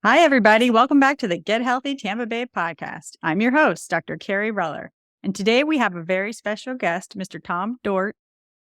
Hi, everybody. Welcome back to the Get Healthy Tampa Bay podcast. I'm your host, Dr. Kerry Reller. And today we have a very special guest, Mr. Tom Dort.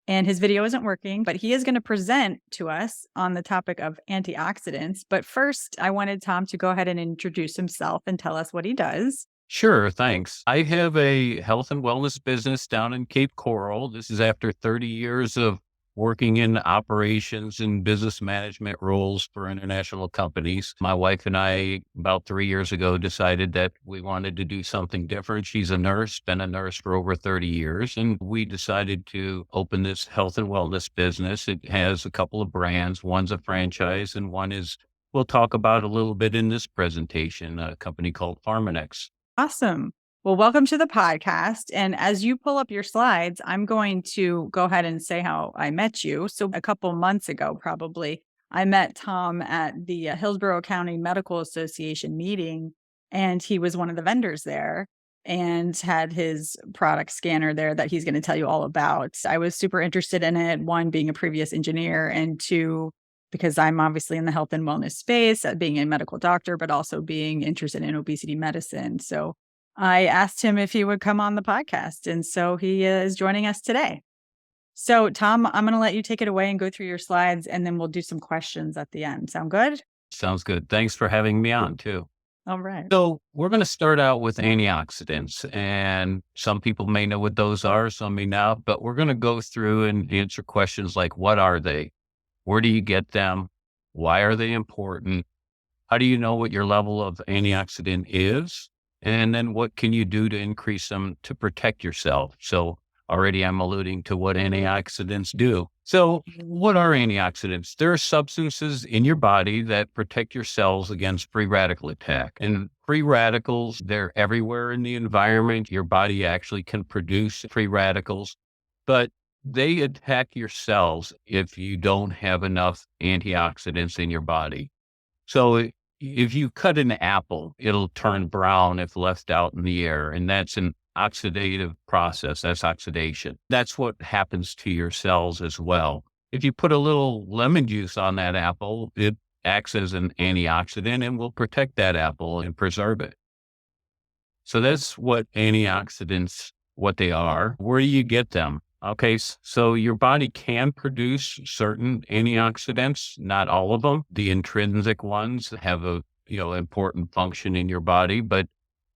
And his video isn't working, but he is going to present to us on the topic of antioxidants. But first, I wanted Tom to go ahead and introduce himself and tell us what he does. Sure, thanks. I have a health and wellness business down in Cape Coral. This is after 30 years of working in operations and business management roles for international companies. My wife and I, about 3 years ago, decided that we wanted to do something different. She's a nurse, been a nurse for over 30 years, and we decided to open this health and wellness business. It has a couple of brands. One's a franchise, and one is, we'll talk about a little bit in this presentation, a company called Pharmanex. Awesome. Well, welcome to the podcast. And as you pull up your slides, I'm going to go ahead and say how I met you. So a couple months ago, probably, I met Tom at the Hillsborough County Medical Association meeting, and he was one of the vendors there and had his product scanner there that he's going to tell you all about. I was super interested in it, one, being a previous engineer, and two, because I'm obviously in the health and wellness space, being a medical doctor, but also being interested in obesity medicine. So I asked him if he would come on the podcast. And so he is joining us today. So, Tom, I'm going to let you take it away and go through your slides, and then we'll do some questions at the end. Sound good? Sounds good. Thanks for having me on too. All right. So we're going to start out with antioxidants, and some people may know what those are, some may not, but we're going to go through and answer questions like, what are they? Where do you get them? Why are they important? How do you know what your level of antioxidant is? And then what can you do to increase them to protect yourself? So already I'm alluding to what antioxidants do. So what are antioxidants? There are substances in your body that protect your cells against free radical attack. And free radicals, they're everywhere in the environment. Your body actually can produce free radicals, but they attack your cells if you don't have enough antioxidants in your body. So if you cut an apple, it'll turn brown if left out in the air. And that's an oxidative process. That's oxidation. That's what happens to your cells as well. If you put a little lemon juice on that apple, it acts as an antioxidant and will protect that apple and preserve it. So that's what antioxidants, what they are. Where do you get them? Okay, so your body can produce certain antioxidants, not all of them. The intrinsic ones have a important function in your body, but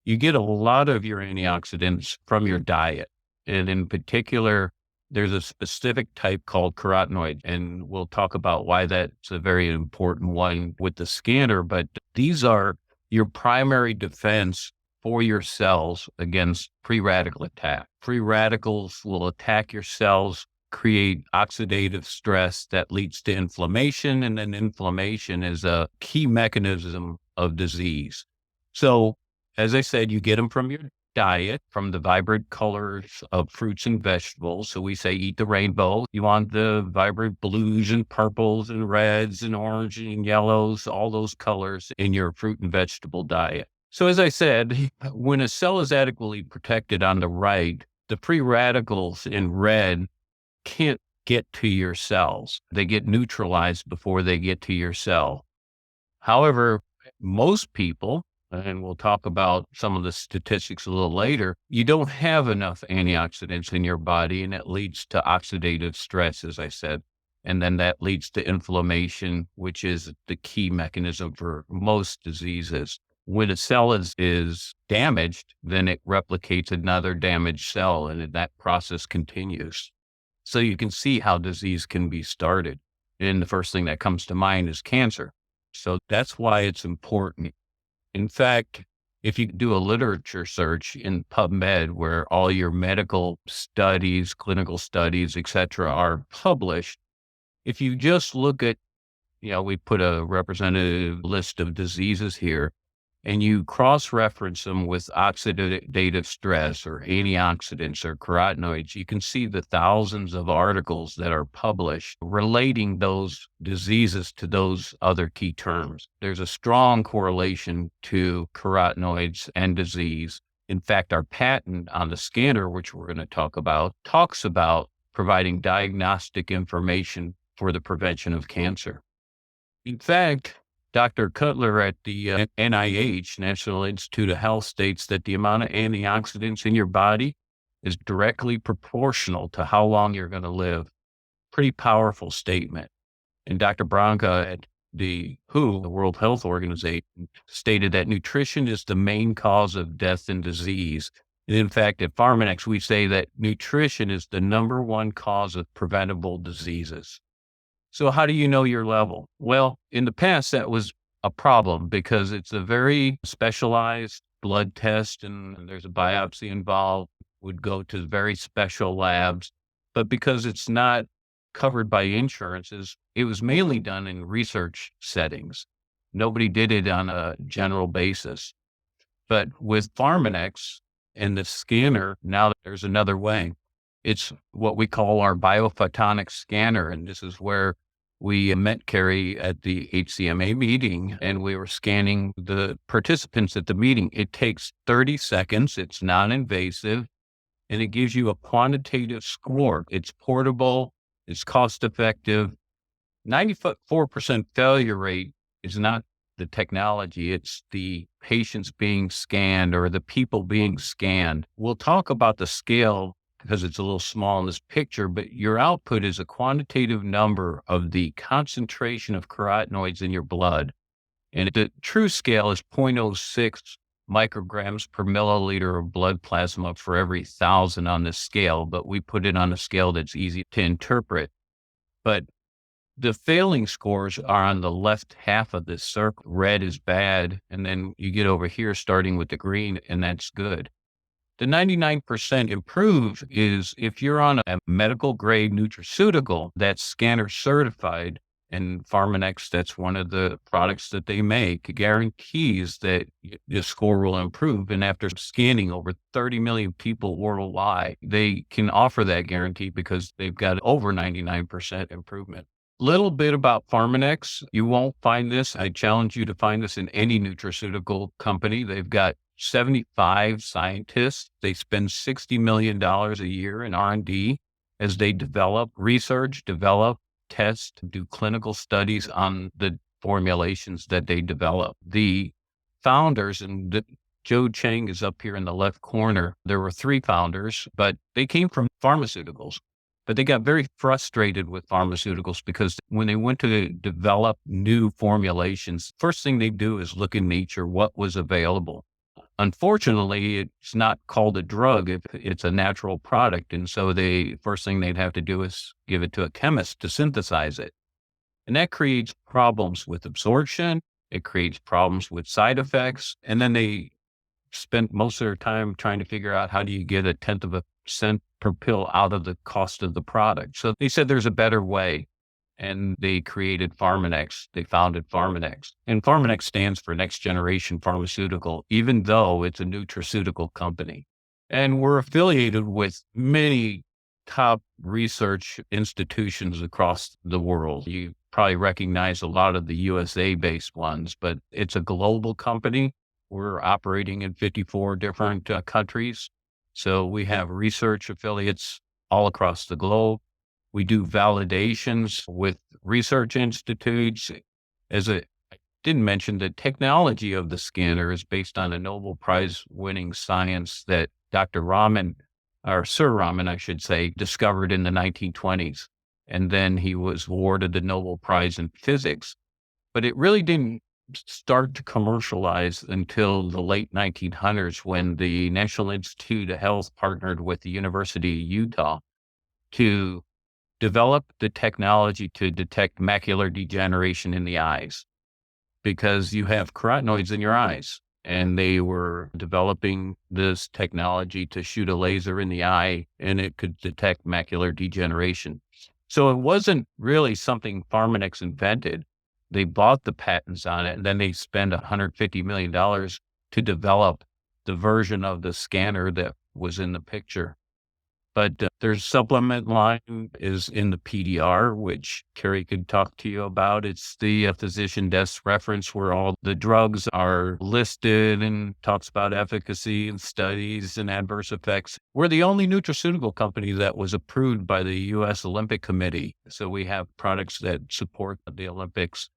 you get a lot of your antioxidants from your diet. And in particular, there's a specific type called carotenoid, and we'll talk about why that's a very important one with the scanner. But these are your primary defense for your cells against free radical attack. Free radicals will attack your cells, create oxidative stress that leads to inflammation, and then inflammation is a key mechanism of disease. So, as I said, you get them from your diet, from the vibrant colors of fruits and vegetables. So we say eat the rainbow. You want the vibrant blues and purples and reds and orange and yellows, all those colors in your fruit and vegetable diet. So as I said, when a cell is adequately protected on the right, the free radicals in red can't get to your cells. They get neutralized before they get to your cell. However, most people, and we'll talk about some of the statistics a little later, you don't have enough antioxidants in your body, and it leads to oxidative stress, as I said. And then that leads to inflammation, which is the key mechanism for most diseases. When a cell is damaged, then it replicates another damaged cell, and that process continues. So you can see how disease can be started. And the first thing that comes to mind is cancer. So that's why it's important. In fact, if you do a literature search in PubMed, where all your medical studies, clinical studies, et cetera, are published, if you just look at, we put a representative list of diseases here, and you cross-reference them with oxidative stress or antioxidants or carotenoids, you can see the thousands of articles that are published relating those diseases to those other key terms. There's a strong correlation to carotenoids and disease. In fact, our patent on the scanner, which we're going to talk about, talks about providing diagnostic information for the prevention of cancer. In fact, Dr. Cutler at the NIH, National Institute of Health, states that the amount of antioxidants in your body is directly proportional to how long you're going to live. Pretty powerful statement. And Dr. Branca at the WHO, the World Health Organization, stated that nutrition is the main cause of death and disease. And in fact, at Pharmanex, we say that nutrition is the number one cause of preventable diseases. So how do you know your level? Well, in the past, that was a problem because it's a very specialized blood test and there's a biopsy involved, would go to very special labs. But because it's not covered by insurances, it was mainly done in research settings. Nobody did it on a general basis. But with Pharmanex and the scanner, now there's another way. It's what we call our biophotonic scanner. And this is where we met Kerry at the HCMA meeting and we were scanning the participants at the meeting. It takes 30 seconds. It's non-invasive and it gives you a quantitative score. It's portable. It's cost effective. 94% failure rate is not the technology. It's the patients being scanned or the people being scanned. We'll talk about the scale because it's a little small in this picture, but your output is a quantitative number of the concentration of carotenoids in your blood. And the true scale is 0.06 micrograms per milliliter of blood plasma for every 1,000 on this scale, but we put it on a scale that's easy to interpret. But the failing scores are on the left half of this circle. Red is bad. And then you get over here starting with the green, and that's good. The 99% improve is if you're on a medical grade nutraceutical that's scanner certified, and Pharmanex, that's one of the products that they make, guarantees that the score will improve. And after scanning over 30 million people worldwide, they can offer that guarantee because they've got over 99% improvement. Little bit about Pharmanex. You won't find this. I challenge you to find this in any nutraceutical company. They've got 75 scientists. They spend $60 million a year in R&D as they develop research, develop, test, do clinical studies on the formulations that they develop. The founders, and Joe Chang is up here in the left corner. There were 3 founders, but they came from pharmaceuticals. But they got very frustrated with pharmaceuticals because when they went to develop new formulations, first thing they do is look in nature, what was available. Unfortunately, it's not called a drug if it's a natural product. And so the first thing they'd have to do is give it to a chemist to synthesize it. And that creates problems with absorption. It creates problems with side effects. And then they spent most of their time trying to figure out how do you get 1/10 of a cent per pill out of the cost of the product. So they said there's a better way. And they created Pharmanex. They founded Pharmanex. And Pharmanex stands for Next Generation Pharmaceutical, even though it's a nutraceutical company. And we're affiliated with many top research institutions across the world. You probably recognize a lot of the USA-based ones, but it's a global company. We're operating in 54 different countries. So we have research affiliates all across the globe. We do validations with research institutes. I didn't mention, the technology of the scanner is based on a Nobel Prize winning science that Dr. Raman, or Sir Raman, I should say, discovered in the 1920s. And then he was awarded the Nobel Prize in physics. But it really didn't start to commercialize until the late 1900s when the National Institute of Health partnered with the University of Utah to develop the technology to detect macular degeneration in the eyes, because you have carotenoids in your eyes. And they were developing this technology to shoot a laser in the eye and it could detect macular degeneration. So it wasn't really something Pharmanex invented. They bought the patents on it and then they spent $150 million to develop the version of the scanner that was in the picture. But their supplement line is in the PDR, which Kerry could talk to you about. It's the physician desk reference where all the drugs are listed and talks about efficacy and studies and adverse effects. We're the only nutraceutical company that was approved by the U.S. Olympic Committee. So we have products that support the Olympics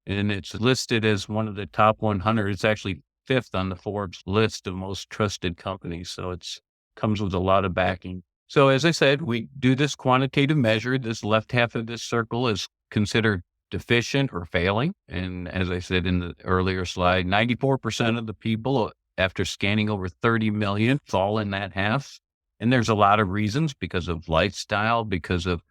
and it's listed as one of the top 100. It's actually fifth on the Forbes list of most trusted companies. So it's comes with a lot of backing. So as I said, we do this quantitative measure. This left half of this circle is considered deficient or failing. And as I said in the earlier slide, 94% of the people after scanning over 30 million fall in that half. And there's a lot of reasons because of lifestyle, because of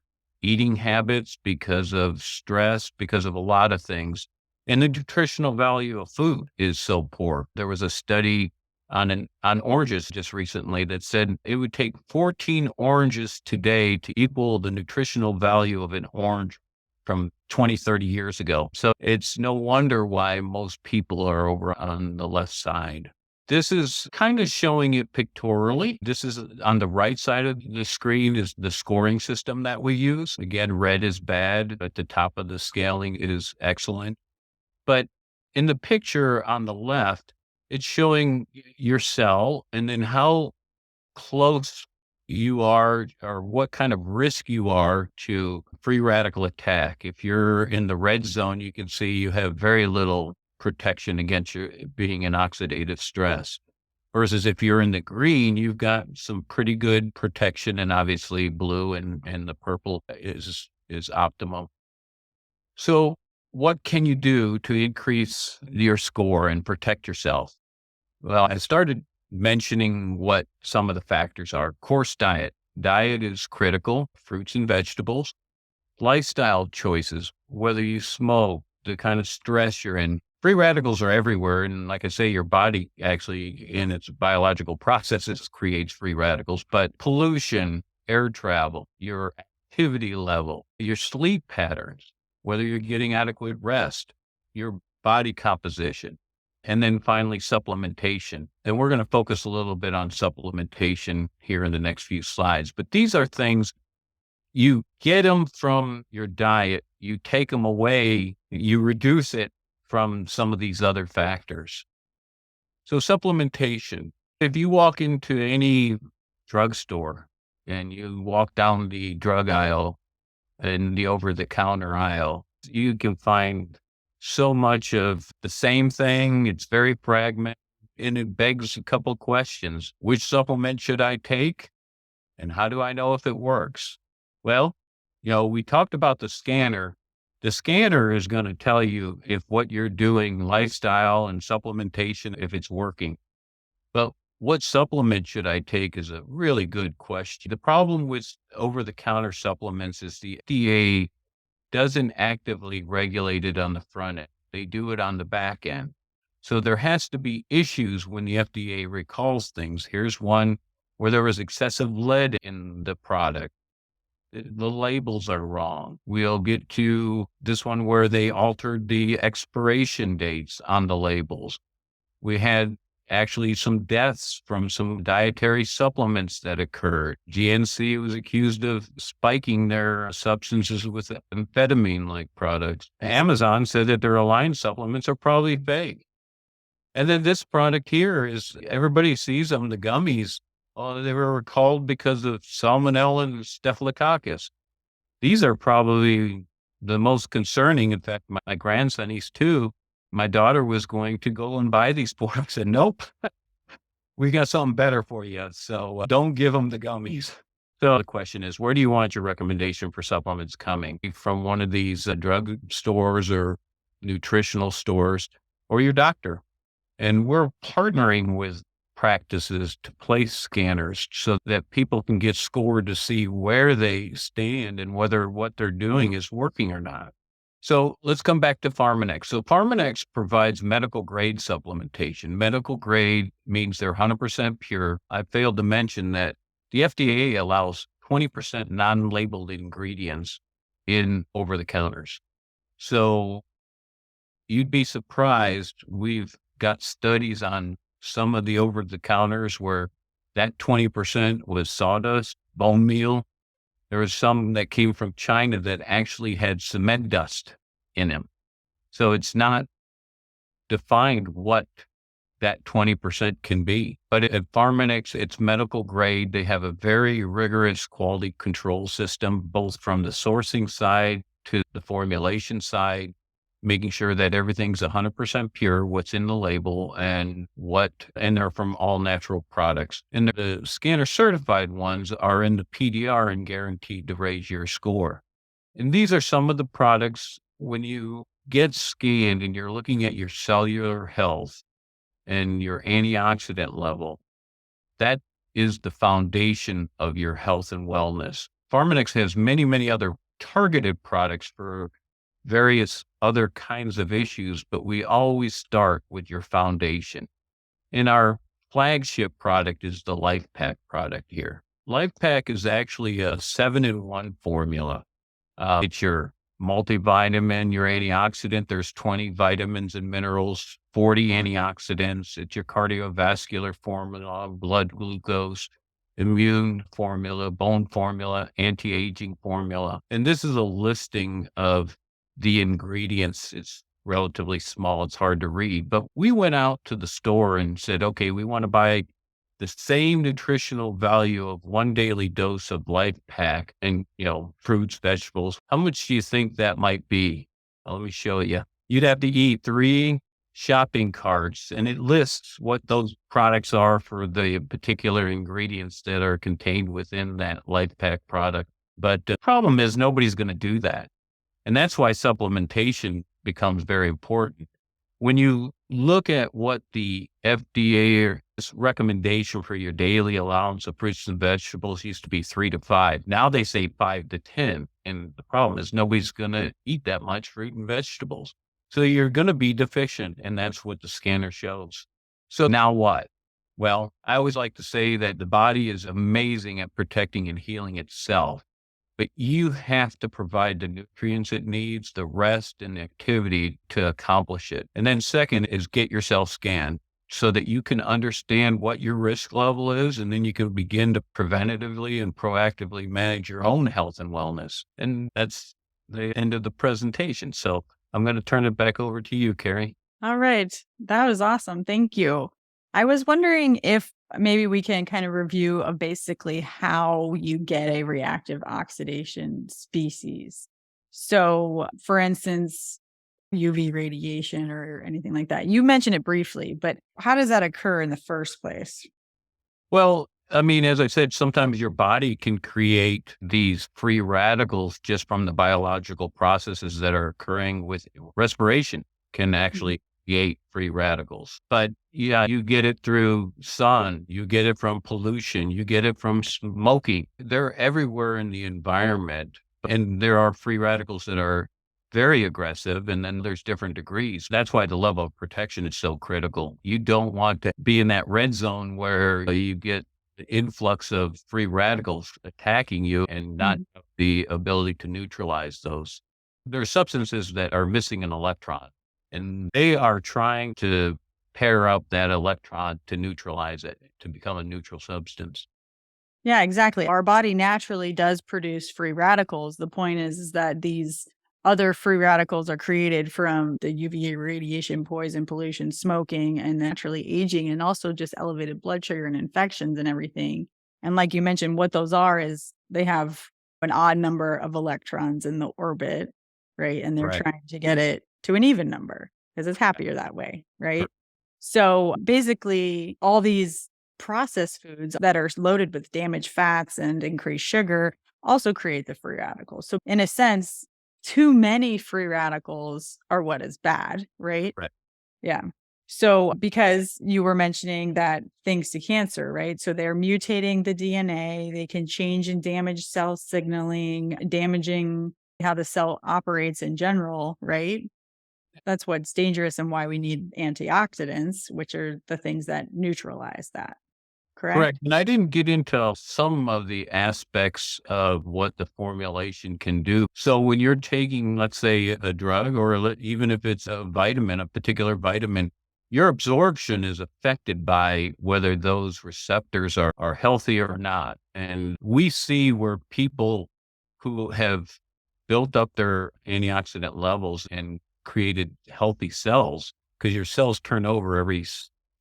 eating habits, because of stress, because of a lot of things. And the nutritional value of food is so poor. There was a study on oranges just recently that said it would take 14 oranges today to equal the nutritional value of an orange from 20, 30 years ago. So it's no wonder why most people are over on the left side. This is kind of showing it pictorially. This is on the right side of the screen is the scoring system that we use. Again, red is bad. At the top of the scaling, it is excellent. But in the picture on the left, it's showing your cell and then how close you are or what kind of risk you are to free radical attack. If you're in the red zone, you can see you have very little protection against your being in oxidative stress. Versus if you're in the green, you've got some pretty good protection, and obviously blue and the purple is optimal. So what can you do to increase your score and protect yourself? Well, I started mentioning what some of the factors are. Course diet. Diet is critical, fruits and vegetables. Lifestyle choices, whether you smoke, the kind of stress you're in. Free radicals are everywhere. And like I say, your body actually in its biological processes creates free radicals, but pollution, air travel, your activity level, your sleep patterns, whether you're getting adequate rest, your body composition, and then finally supplementation. And we're going to focus a little bit on supplementation here in the next few slides, but these are things you get them from your diet, you take them away, you reduce it from some of these other factors. So supplementation, if you walk into any drugstore and you walk down the drug aisle and the over-the-counter aisle, you can find so much of the same thing. It's very fragmented, and it begs a couple questions. Which supplement should I take? And how do I know if it works? Well, we talked about the scanner. The scanner is going to tell you if what you're doing, lifestyle and supplementation, if it's working. But what supplement should I take is a really good question. The problem with over-the-counter supplements is the FDA doesn't actively regulate it on the front end. They do it on the back end. So there has to be issues when the FDA recalls things. Here's one where there was excessive lead in the product. The labels are wrong. We'll get to this one where they altered the expiration dates on the labels. We had actually some deaths from some dietary supplements that occurred. GNC was accused of spiking their substances with amphetamine-like products. Amazon said that their Align supplements are probably fake. And then this product here is, everybody sees them, the gummies. Oh, they were recalled because of salmonella and staphylococcus. These are probably the most concerning. In fact, my grandson, he's 2. My daughter was going to go and buy these products and nope, we got something better for you. So don't give them the gummies. So the question is, where do you want your recommendation for supplements coming? From one of these drug stores or nutritional stores or your doctor? And we're partnering with practices to place scanners so that people can get scored to see where they stand and whether what they're doing is working or not. So let's come back to Pharmanex. So Pharmanex provides medical grade supplementation. Medical grade means they're 100% pure. I failed to mention that the FDA allows 20% non-labeled ingredients in over-the-counters. So you'd be surprised. We've got studies on some of the over-the-counters where that 20% was sawdust, bone meal. There was some that came from China that actually had cement dust in them. So it's not defined what that 20% can be. But at Pharmanex, it's medical grade. They have a very rigorous quality control system, both from the sourcing side to the formulation side. making sure that everything's 100% pure, what's in the label and they're from all natural products. And the scanner certified ones are in the PDR and guaranteed to raise your score. And these are some of the products when you get scanned and you're looking at your cellular health and your antioxidant level. That is the foundation of your health and wellness. Pharmanex has many, many other targeted products for various other kinds of issues, but we always start with your foundation. And our flagship product is the Life Pack product here. Life Pack is actually a 7-in-1 formula. It's your multivitamin, your antioxidant. There's 20 vitamins and minerals, 40 antioxidants. It's your cardiovascular formula, blood glucose, immune formula, bone formula, anti-aging formula. And this is a listing of the ingredients. It's relatively small. It's hard to read, but we went out to the store and said, okay, we want to buy the same nutritional value of one daily dose of Life Pack and, fruits, vegetables. How much do you think that might be? Let me show you. You'd have to eat 3 shopping carts, and it lists what those products are for the particular ingredients that are contained within that Life Pack product. But the problem is nobody's going to do that. And that's why supplementation becomes very important. When you look at what the FDA recommendation for your daily allowance of fruits and vegetables used to be 3 to 5. Now they say 5 to 10. And the problem is nobody's going to eat that much fruit and vegetables. So you're going to be deficient. And that's what the scanner shows. So now what? Well, I always like to say that the body is amazing at protecting and healing itself. But you have to provide the nutrients it needs, the rest and the activity to accomplish it. And then second is get yourself scanned so that you can understand what your risk level is. And then you can begin to preventatively and proactively manage your own health and wellness. And that's the end of the presentation. So I'm going to turn it back over to you, Kerry. All right. That was awesome. Thank you. I was wondering if maybe we can kind of review of basically how you get a reactive oxidation species. So, for instance, UV radiation or anything like that. You mentioned it briefly, but how does that occur in the first place? Well, I mean, as I said, sometimes your body can create these free radicals just from the biological processes that are occurring with respiration can actually create free radicals. But yeah, you get it through sun, you get it from pollution, you get it from smoking. They're everywhere in the environment. And there are free radicals that are very aggressive, and then there's different degrees. That's why the level of protection is so critical. You don't want to be in that red zone where you get the influx of free radicals attacking you and not have the ability to neutralize those. There are substances that are missing an electron, and they are trying to pair up that electron to neutralize it, to become a neutral substance. Yeah, exactly. Our body naturally does produce free radicals. The point is that these other free radicals are created from the UVA radiation, poison, pollution, smoking, and naturally aging, and also just elevated blood sugar and infections and everything. And like you mentioned, what those are is they have an odd number of electrons in the orbit, right? And they're Right. trying to get it to an even number because it's happier that way, right? So basically, all these processed foods that are loaded with damaged fats and increased sugar also create the free radicals. So in a sense, too many free radicals are what is bad, right? Right. Yeah. So because you were mentioning that thanks to cancer, right? So they're mutating the DNA, they can change and damage cell signaling, damaging how the cell operates in general, right? That's what's dangerous and why we need antioxidants, which are the things that neutralize that. Correct? Correct. And I didn't get into some of the aspects of what the formulation can do. So when you're taking, let's say, a drug or even if it's a vitamin, a particular vitamin, your absorption is affected by whether those receptors are healthy or not. And we see where people who have built up their antioxidant levels and created healthy cells, because your cells turn over every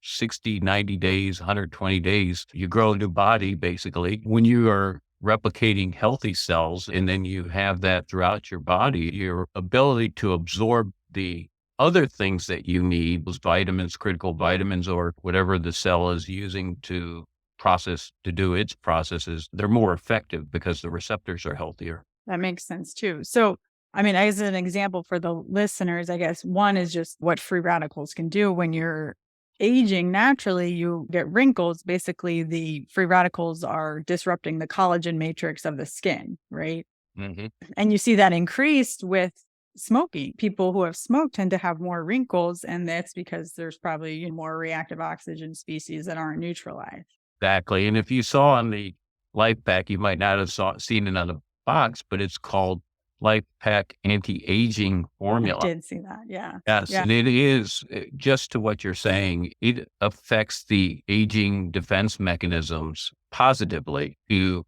60, 90 days, 120 days, you grow a new body, basically. When you are replicating healthy cells and then you have that throughout your body, your ability to absorb the other things that you need, those vitamins, critical vitamins, or whatever the cell is using to do its processes, they're more effective because the receptors are healthier. That makes sense too. So, I mean, as an example for the listeners, I guess one is just what free radicals can do when you're aging naturally, you get wrinkles. Basically, the free radicals are disrupting the collagen matrix of the skin, right? Mhm. And you see that increased with smoking. People who have smoked tend to have more wrinkles, and that's because there's probably more reactive oxygen species that aren't neutralized. Exactly, and if you saw on the Life Pack, you might not have seen it on the box, but it's called Life Pack Anti-Aging I Formula. did see that. Yeah. Yes, Yeah. and it is, just to what you're saying, it affects the aging defense mechanisms positively.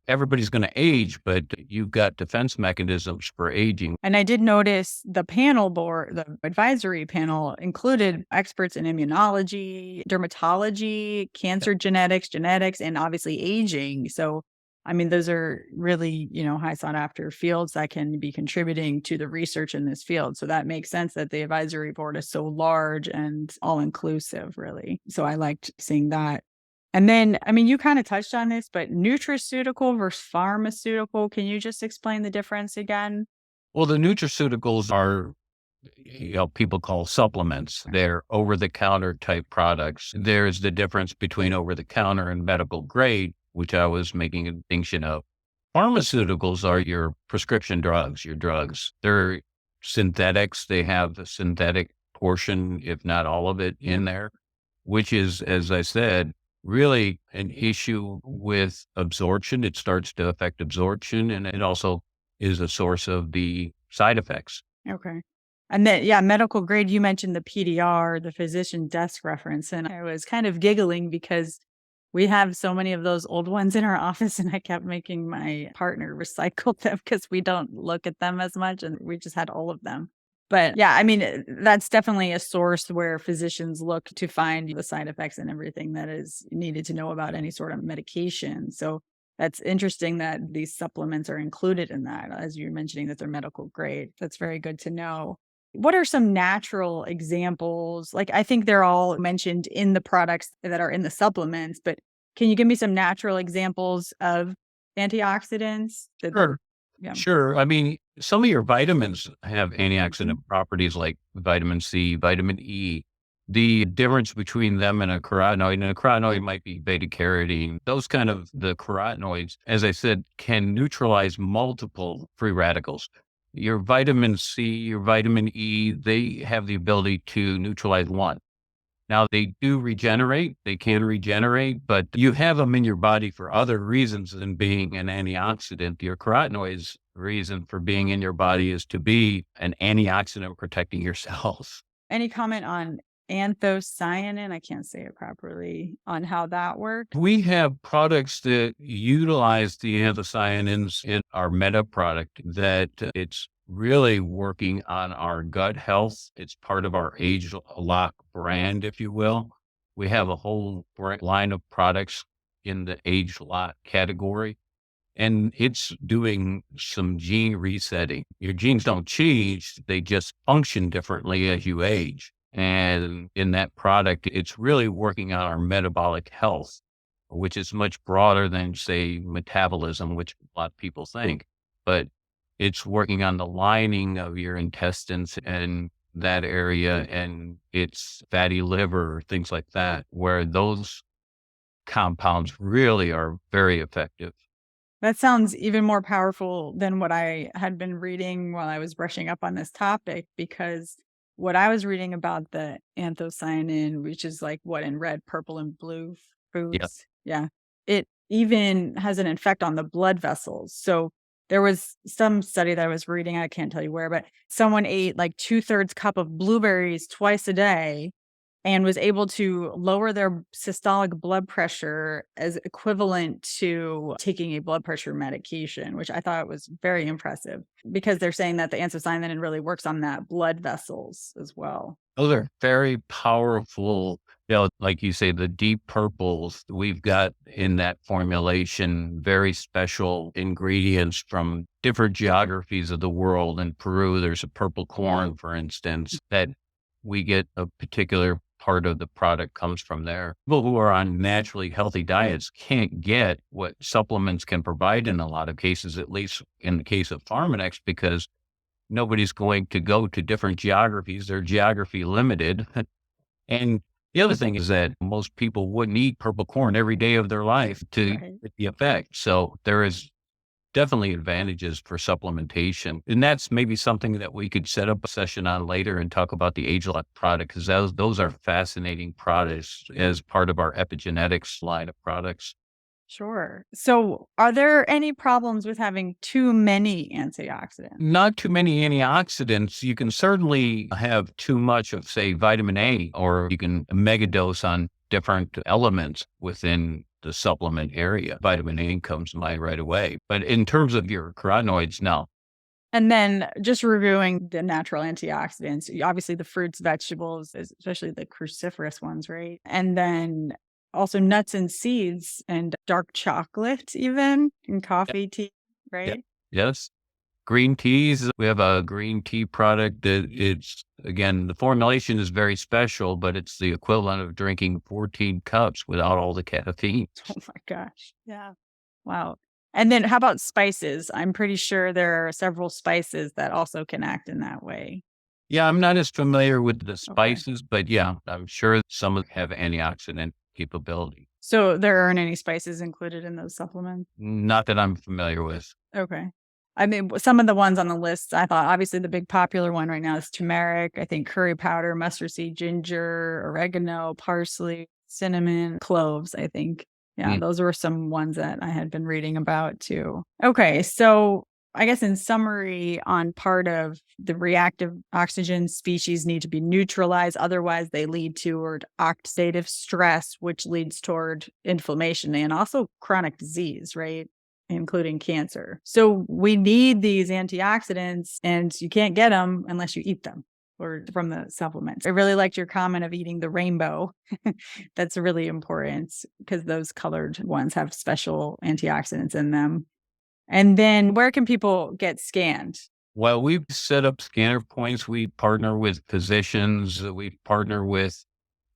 Everybody's gonna age, but you've got defense mechanisms for aging. And I did notice the panel board, the advisory panel included experts in immunology, dermatology, cancer genetics, and obviously aging. So, I mean, those are really, high sought after fields that can be contributing to the research in this field. So that makes sense that the advisory board is so large and all inclusive, really. So I liked seeing that. And then, I mean, you kind of touched on this, but nutraceutical versus pharmaceutical, can you just explain the difference again? Well, the nutraceuticals are, people call supplements. They're over-the-counter type products. There's the difference between over-the-counter and medical grade, which I was making a distinction of. Pharmaceuticals are your prescription drugs, your drugs. They're synthetics. They have the synthetic portion, if not all of it, in there, which is, as I said, really an issue with absorption. It starts to affect absorption, and it also is a source of the side effects. Okay. And then, yeah, medical grade, you mentioned the PDR, the physician desk reference. And I was kind of giggling because we have so many of those old ones in our office, and I kept making my partner recycle them because we don't look at them as much. And we just had all of them. But yeah, I mean, that's definitely a source where physicians look to find the side effects and everything that is needed to know about any sort of medication. So that's interesting that these supplements are included in that, as you're mentioning that they're medical grade. That's very good to know. What are some natural examples? Like, I think they're all mentioned in the products that are in the supplements, but can you give me some natural examples of antioxidants that Sure. yeah. Sure. I mean, some of your vitamins have antioxidant properties like vitamin C, vitamin E. The difference between them and a carotenoid, and a carotenoid might be beta carotene, those kind of the carotenoids, as I said, can neutralize multiple free radicals. Your vitamin C, your vitamin E, they have the ability to neutralize one. Now they do regenerate, they can regenerate, but you have them in your body for other reasons than being an antioxidant. Your carotenoids reason for being in your body is to be an antioxidant protecting your cells. Any comment on anthocyanin? I can't say it properly on how that works. We have products that utilize the anthocyanins in our meta product that it's really working on our gut health. It's part of our age lock brand, if you will. We have a whole line of products in the age lock category, and it's doing some gene resetting. Your genes don't change, they just function differently as you age. And in that product, it's really working on our metabolic health, which is much broader than, say, metabolism, which a lot of people think. But it's working on the lining of your intestines and that area, and it's fatty liver, things like that, where those compounds really are very effective. That sounds even more powerful than what I had been reading while I was brushing up on this topic, because what I was reading about the anthocyanin, which is like what in red, purple, and blue Yeah. foods, yeah, it even has an effect on the blood vessels. So there was some study that I was reading, I can't tell you where, but someone ate like 2/3 cup of blueberries twice a day and was able to lower their systolic blood pressure as equivalent to taking a blood pressure medication, which I thought was very impressive because they're saying that the anthocyanin really works on that blood vessels as well. Those are very powerful, like you say, the deep purples we've got in that formulation, very special ingredients from different geographies of the world. In Peru, there's a purple corn, for instance, that we get a particular part of the product comes from there. People who are on naturally healthy diets can't get what supplements can provide in a lot of cases, at least in the case of Pharmanex, because nobody's going to go to different geographies. They're geography limited. And the other thing is that most people wouldn't eat purple corn every day of their life to Right. get the effect. So there is definitely advantages for supplementation. And that's maybe something that we could set up a session on later and talk about the age lock product, because those are fascinating products as part of our epigenetics line of products. Sure. So, are there any problems with having too many antioxidants? Not too many antioxidants. You can certainly have too much of, say, vitamin A, or you can mega dose on different elements within the supplement area. Vitamin A comes to mind right away. But in terms of your carotenoids, no. And then just reviewing the natural antioxidants, obviously the fruits, vegetables, especially the cruciferous ones, right? And then also nuts and seeds and dark chocolate, even in Yeah. coffee, tea, Yeah. right? Yes. Green teas, we have a green tea product that it's, again, the formulation is very special, but it's the equivalent of drinking 14 cups without all the caffeine. Oh my gosh. Yeah. Wow. And then how about spices? I'm pretty sure there are several spices that also can act in that way. Yeah, I'm not as familiar with the Okay. spices, but yeah, I'm sure some of have antioxidant capability. So there aren't any spices included in those supplements? Not that I'm familiar with. Okay. I mean, some of the ones on the list, I thought obviously the big popular one right now is turmeric, I think curry powder, mustard seed, ginger, oregano, parsley, cinnamon, cloves, I think. Yeah, Mm. those were some ones that I had been reading about too. Okay, so I guess in summary, on part of the reactive oxygen species need to be neutralized. Otherwise, they lead toward oxidative stress, which leads toward inflammation and also chronic disease, right? Including cancer. So we need these antioxidants, and you can't get them unless you eat them or from the supplements. I really liked your comment of eating the rainbow. That's really important because those colored ones have special antioxidants in them. And then where can people get scanned? Well, we've set up scanner points. We partner with physicians. We partner with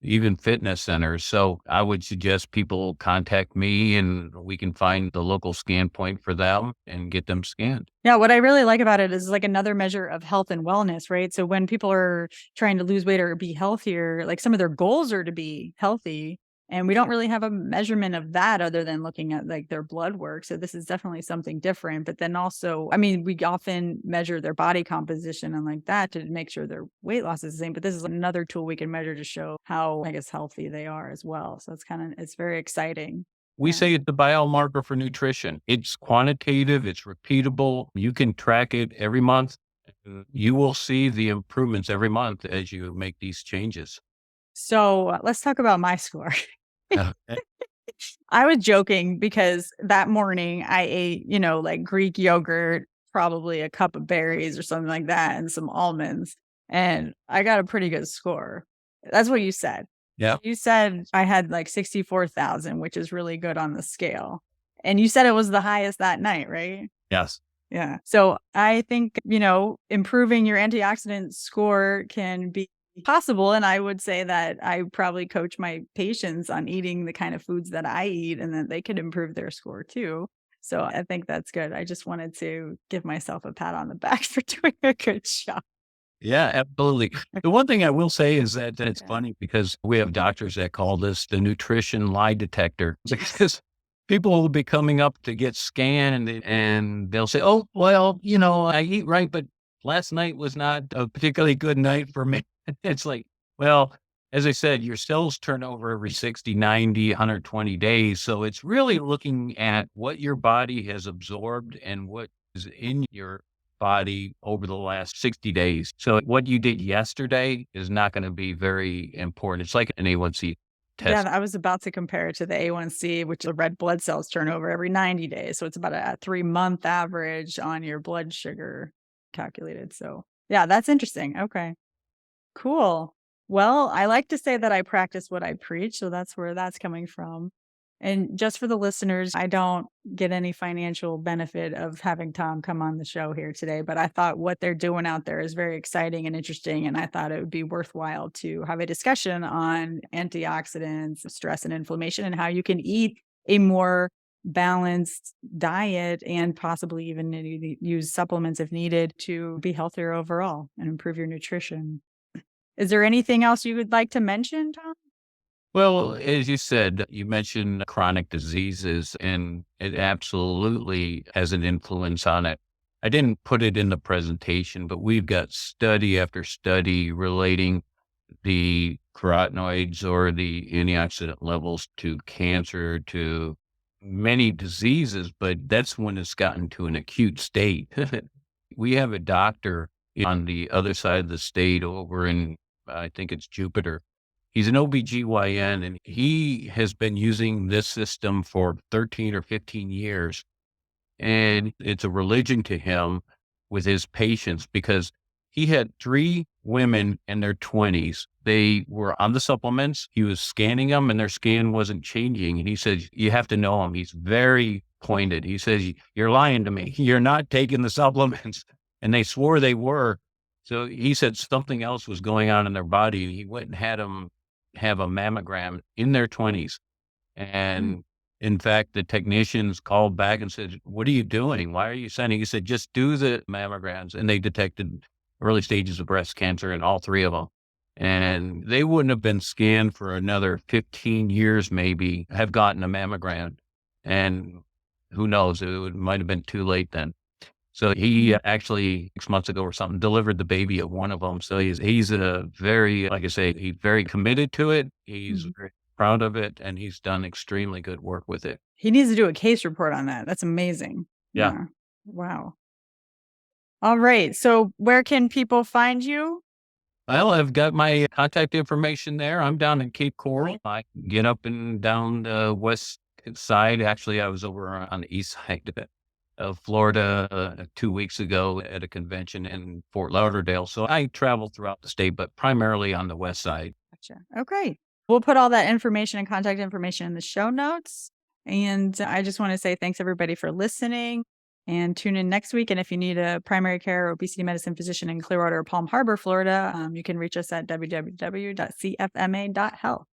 even fitness centers. So I would suggest people contact me and we can find the local scan point for them and get them scanned. Yeah, what I really like about it is like another measure of health and wellness, right? So when people are trying to lose weight or be healthier, like some of their goals are to be healthy, and we don't really have a measurement of that other than looking at like their blood work. So this is definitely something different. But then also, I mean, we often measure their body composition and like that to make sure their weight loss is the same. But this is another tool we can measure to show how, I guess, healthy they are as well. So it's very exciting. We Yeah. say it's a biomarker for nutrition. It's quantitative, it's repeatable. You can track it every month. You will see the improvements every month as you make these changes. So let's talk about my score. Uh, I was joking because that morning I ate, like Greek yogurt, probably a cup of berries or something like that, and some almonds. And I got a pretty good score. That's what you said. yeah. You said I had like 64,000, which is really good on the scale. And you said it was the highest that night, right? Yes. Yeah. So I think, improving your antioxidant score can be possible. And I would say that I probably coach my patients on eating the kind of foods that I eat and that they could improve their score too. So I think that's good. I just wanted to give myself a pat on the back for doing a good job. Yeah, absolutely. The one thing I will say is that it's Yeah. funny because we have doctors that call this the nutrition lie detector Yes. because people will be coming up to get scanned and they'll say, "Oh, well, I eat right, but last night was not a particularly good night for me." It's like, well, as I said, your cells turn over every 60, 90, 120 days. So it's really looking at what your body has absorbed and what is in your body over the last 60 days. So what you did yesterday is not going to be very important. It's like an A1C Yeah, test. I was about to compare it to the A1C, which the red blood cells turn over every 90 days. So it's about a 3-month average on your blood sugar calculated. So yeah, that's interesting. Okay, cool. Well, I like to say that I practice what I preach, so that's where that's coming from. And just for the listeners, I don't get any financial benefit of having Tom come on the show here today, but I thought what they're doing out there is very exciting and interesting. And I thought it would be worthwhile to have a discussion on antioxidants, stress and inflammation, and how you can eat a more balanced diet and possibly even use supplements if needed to be healthier overall and improve your nutrition. Is there anything else you would like to mention, Tom? Well, as you said, you mentioned chronic diseases, and it absolutely has an influence on it. I didn't put it in the presentation, but we've got study after study relating the carotenoids or the antioxidant levels to cancer, to many diseases, but that's when it's gotten to an acute state. We have a doctor on the other side of the state over in, I think it's Jupiter. He's an OBGYN and he has been using this system for 13 or 15 years. And it's a religion to him with his patients because he had 3 women in their 20s. They were on the supplements. He was scanning them and their scan wasn't changing. And he says, you have to know him. He's very pointed. He says, you're lying to me. You're not taking the supplements. And they swore they were. So he said something else was going on in their body. He went and had them have a mammogram in their 20s. Mm, And in fact, the technicians called back and said, what are you doing? Why are you sending? He said, just do the mammograms. And they detected early stages of breast cancer in all 3 of them. And they wouldn't have been scanned for another 15 years, maybe, have gotten a mammogram. And who knows, might have been too late then. So he mm, actually 6 months ago or something delivered the baby of one of them. So he's a very, like I say, he's very committed to it. He's mhm. very proud of it, and he's done extremely good work with it. He needs to do a case report on that. That's amazing. Yeah. Yeah. Wow. All right. So where can people find you? Well, I've got my contact information there. I'm down in Cape Coral. I get up and down the west side. Actually, I was over on the east side of Florida 2 weeks ago at a convention in Fort Lauderdale. So I travel throughout the state, but primarily on the west side. Gotcha. Okay. We'll put all that information and contact information in the show notes. And I just want to say thanks everybody for listening and tune in next week. And if you need a primary care or obesity medicine physician in Clearwater or Palm Harbor, Florida, you can reach us at www.cfma.health.